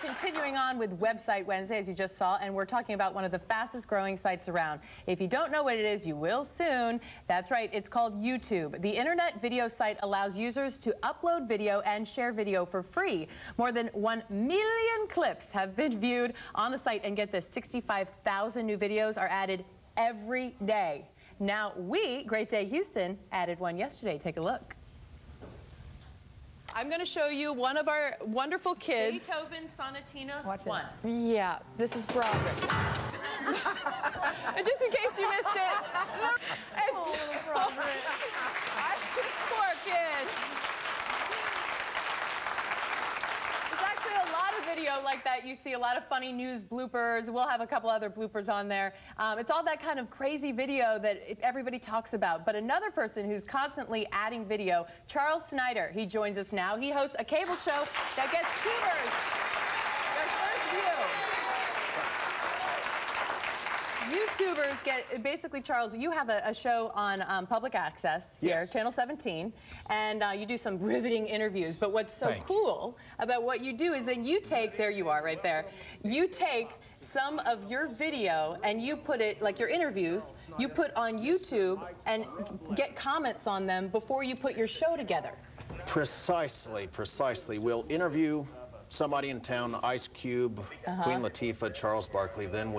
Continuing on with Website Wednesday, as you just saw, and we're talking about one of the fastest growing sites around. If you don't know what it is, you will soon. That's right, it's called YouTube. The internet video site allows users to upload video and share video for free. More than 1 million clips have been viewed on the site, and get this, 65,000 new videos are added every day. Now we, Great Day Houston, added one yesterday. Take a look. I'm going to show you one of our wonderful kids. Beethoven Sonatina 1. Yeah, this is Broderick. And just in case you missed it, it's Broderick. Poor kid. There's actually a lot of video like that. You see a lot of funny news bloopers. We'll have a couple other bloopers on there. It's all that kind of crazy video that everybody talks about. But another person who's constantly adding video, Charles Snider, he joins us now. He hosts a cable show that gets tubers their first view. YouTubers get, basically, Charles, you have a show on public access here, yes. Channel 17, and you do some riveting interviews. But what's so cool about what you do is that you take, there you are right there, you take some of your video and you put it, like your interviews, you put on YouTube and get comments on them before you put your show together. Precisely, precisely. We'll interview somebody in town, Ice Cube, Queen Latifah, Charles Barkley. Then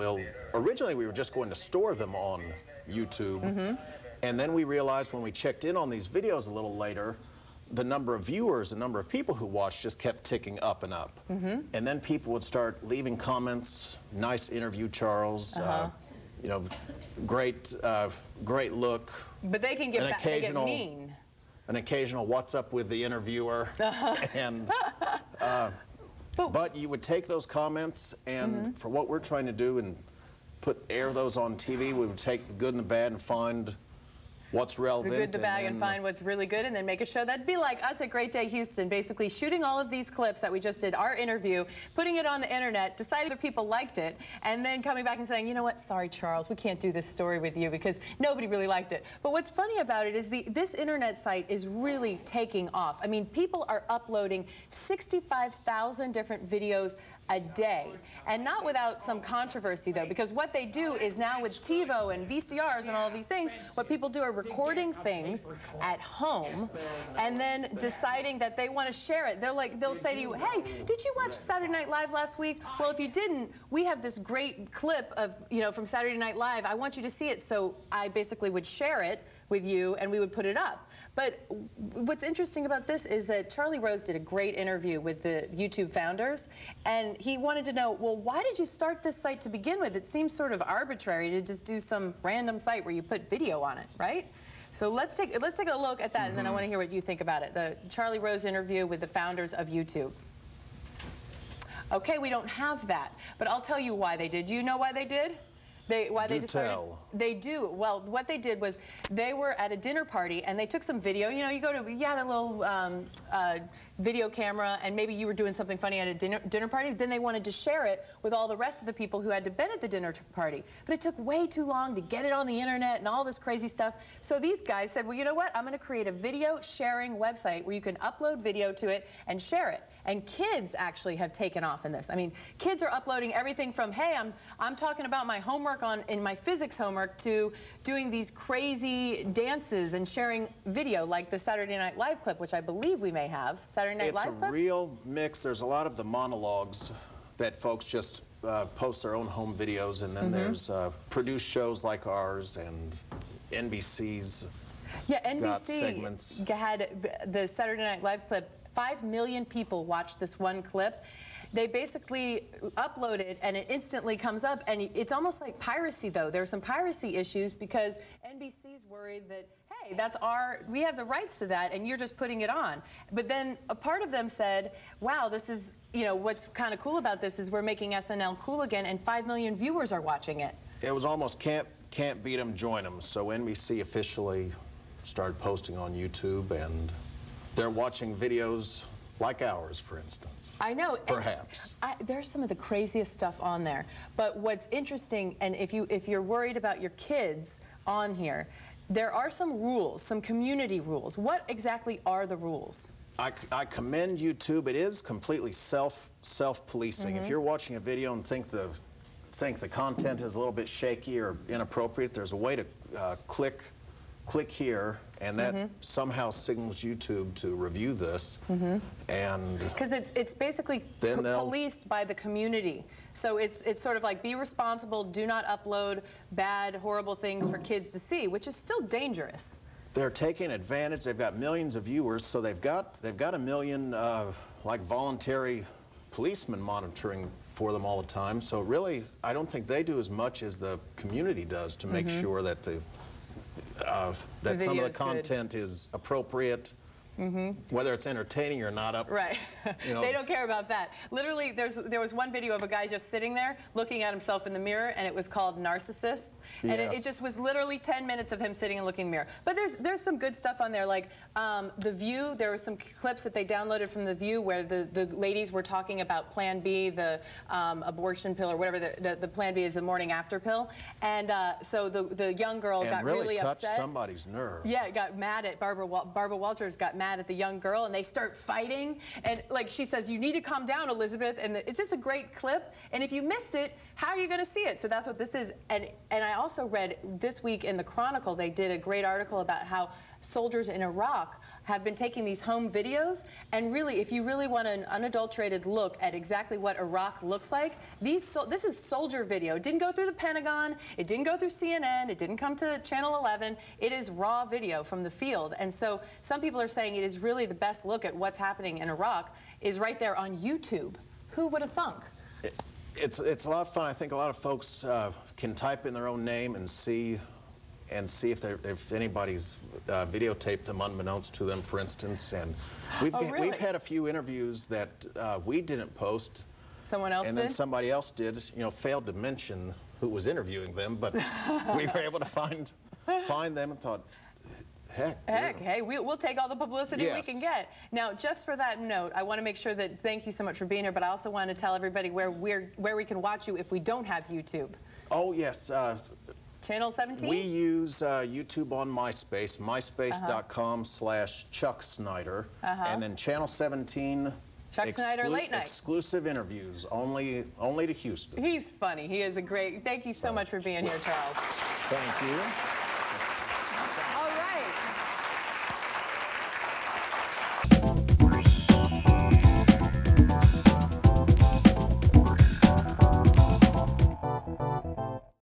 originally we were just going to store them on YouTube. And then we realized when we checked in on these videos a little later, the number of viewers, the number of people who watched just kept ticking up and up. And then people would start leaving comments, nice interview, Charles, you know, great look. But they can get, they get mean. An occasional what's up with the interviewer. And but you would take those comments, and for what we're trying to do and air those on TV, we would take the good and the bad and find what's relevant. The good, the bad, and find what's really good, and then make a show. That'd be like us at Great Day Houston, basically shooting all of these clips that we just did, our interview, putting it on the internet, deciding that people liked it, and then coming back and saying, you know what, sorry, Charles, we can't do this story with you because nobody really liked it. But what's funny about it is this internet site is really taking off. I mean, people are uploading 65,000 different videos a day, and not without some controversy though, because what they do is now with TiVo and VCRs and all of these things, what people do are recording things at home and then deciding that they want to share it. They'll say to you, hey, did you watch Saturday Night Live last week? Well, if you didn't, we have this great clip of, you know, from Saturday Night Live. I want you to see it. So I basically would share it with you and we would put it up. But what's interesting about this is that Charlie Rose did a great interview with the YouTube founders, and he wanted to know, well, why did you start this site to begin with? It seems sort of arbitrary to just do some random site where you put video on it, right? So let's take a look at that, and then I want to hear what you think about it. The Charlie Rose interview with the founders of YouTube. Okay, we don't have that, but I'll tell you why they did. Do you know why they did? They do. Well, what they did was they were at a dinner party and they took some video. You know, you had a little video camera, and maybe you were doing something funny at a dinner party. Then they wanted to share it with all the rest of the people who had been at the dinner party. But it took way too long to get it on the internet and all this crazy stuff. So these guys said, well, you know what? I'm going to create a video sharing website where you can upload video to it and share it. And kids actually have taken off in this. I mean, kids are uploading everything from, hey, I'm talking about my homework in my physics homework, to doing these crazy dances and sharing video like the Saturday Night Live clip, which I believe we may have. Saturday Night Live clip? It's a real mix. There's a lot of the monologues that folks just post their own home videos, and then there's produced shows like ours, and NBC's got segments. Had the Saturday Night Live clip. 5 million people watched this one clip. They basically upload it and it instantly comes up, and it's almost like piracy though. There are some piracy issues because NBC's worried that, hey, we have the rights to that and you're just putting it on. But then a part of them said, wow, this is, you know, what's kind of cool about this is we're making SNL cool again, and 5 million viewers are watching it. It was almost can't beat them, join them. So NBC officially started posting on YouTube, and they're watching videos like ours, for instance. I know. Perhaps. There's some of the craziest stuff on there. But what's interesting, and if you're worried about your kids on here, there are some rules, some community rules. What exactly are the rules? I commend YouTube. It is completely self-policing. If you're watching a video and think the content is a little bit shaky or inappropriate, there's a way to click here, and that somehow signals YouTube to review this. And because it's basically policed by the community. So it's sort of like, be responsible, do not upload bad, horrible things for kids to see, which is still dangerous. They're taking advantage. They've got millions of viewers, so they've got a million like voluntary policemen monitoring for them all the time. So really, I don't think they do as much as the community does to make sure that that some of the content is appropriate. Whether it's entertaining or not, right. You know, they don't care about that. Literally, there was one video of a guy just sitting there looking at himself in the mirror, and it was called Narcissist. And it just was literally 10 minutes of him sitting and looking in the mirror. But there's some good stuff on there, like The View. There were some clips that they downloaded from The View where the ladies were talking about Plan B, the abortion pill, or whatever the Plan B is, the morning after pill. And so the young girl got really upset. Touched somebody's nerve. Yeah, got mad at Barbara Walters, got mad at the young girl, and they start fighting, and like she says, you need to calm down, Elizabeth, and it's just a great clip, and if you missed it, how are you going to see it? So that's what this is. And I also read this week in the Chronicle, they did a great article about how soldiers in Iraq have been taking these home videos, and really, if you really want an unadulterated look at exactly what Iraq looks like, this is soldier video. It didn't go through the Pentagon, it didn't go through CNN, it didn't come to Channel 11, it is raw video from the field. And so some people are saying it is really the best look at what's happening in Iraq is right there on YouTube. Who would have thunk? It's a lot of fun. I think a lot of folks can type in their own name and see if anybody's videotaped them unbeknownst to them, for instance. And we've had a few interviews that we didn't post. Someone else did? And then somebody else did, you know, failed to mention who was interviewing them, but we were able to find them and thought, heck, hey, we'll take all the publicity we can get. Now, just for that note, I want to make sure that, thank you so much for being here, but I also want to tell everybody where we can watch you if we don't have YouTube. Oh, yes. Channel 17? We use YouTube on MySpace, myspace.com/Chuck Snider, and then Channel 17. Chuck Snider Late Night. Exclusive interviews, only to Houston. He's funny. He is a great. Thank you so much for being here, Charles. Thank you.